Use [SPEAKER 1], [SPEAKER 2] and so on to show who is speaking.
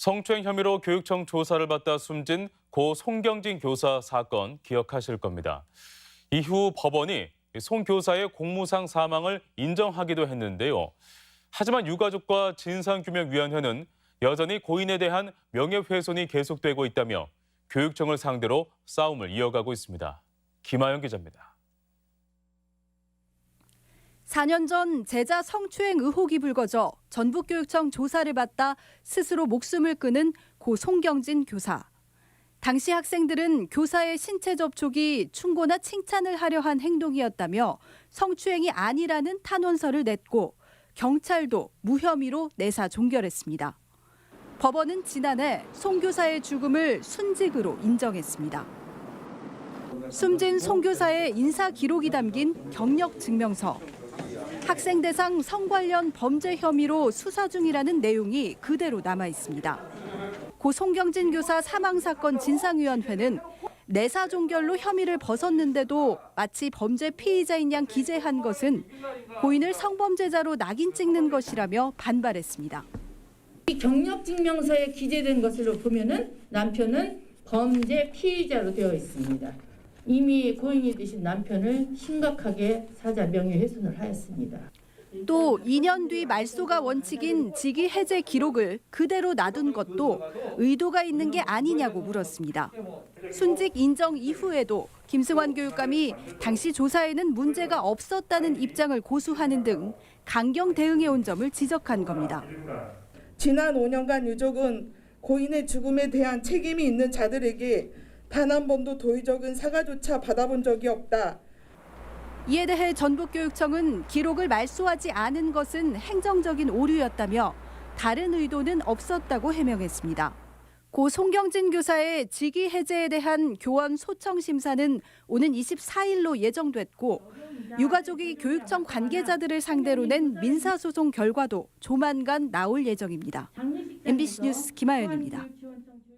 [SPEAKER 1] 성추행 혐의로 교육청 조사를 받다 숨진 고 송경진 교사 사건 기억하실 겁니다. 이후 법원이 송 교사의 공무상 사망을 인정하기도 했는데요. 하지만 유가족과 진상규명위원회는 여전히 고인에 대한 명예훼손이 계속되고 있다며 교육청을 상대로 싸움을 이어가고 있습니다. 김아영 기자입니다.
[SPEAKER 2] 4년 전 제자 성추행 의혹이 불거져 전북교육청 조사를 받다 스스로 목숨을 끊은 고 송경진 교사. 당시 학생들은 교사의 신체 접촉이 충고나 칭찬을 하려 한 행동이었다며 성추행이 아니라는 탄원서를 냈고 경찰도 무혐의로 내사 종결했습니다. 법원은 지난해 송 교사의 죽음을 순직으로 인정했습니다. 숨진 송 교사의 인사 기록이 담긴 경력 증명서. 학생 대상 성 관련 범죄 혐의로 수사 중이라는 내용이 그대로 남아 있습니다. 고 송경진 교사 사망 사건 진상위원회는 내사 종결로 혐의를 벗었는데도 마치 범죄 피의자인 양 기재한 것은 고인을 성범죄자로 낙인 찍는 것이라며 반발했습니다.
[SPEAKER 3] 이 경력증명서에 기재된 것으로 보면은 남편은 범죄 피의자로 되어 있습니다. 이미 고인이 되신 남편을 심각하게 사자 명예훼손을 하였습니다.
[SPEAKER 2] 또 2년 뒤 말소가 원칙인 직위 해제 기록을 그대로 놔둔 것도 의도가 있는 게 아니냐고 물었습니다. 순직 인정 이후에도 김승환 교육감이 당시 조사에는 문제가 없었다는 입장을 고수하는 등 강경 대응해온 점을 지적한 겁니다.
[SPEAKER 4] 지난 5년간 유족은 고인의 죽음에 대한 책임이 있는 자들에게 단 한 번도 도의적인 사과조차 받아본 적이 없다.
[SPEAKER 2] 이에 대해 전북교육청은 기록을 말소하지 않은 것은 행정적인 오류였다며 다른 의도는 없었다고 해명했습니다. 고 송경진 교사의 직위 해제에 대한 교원 소청 심사는 오는 24일로 예정됐고 유가족이 교육청 관계자들을 상대로 낸 민사소송 결과도 조만간 나올 예정입니다. MBC 뉴스 김아연입니다.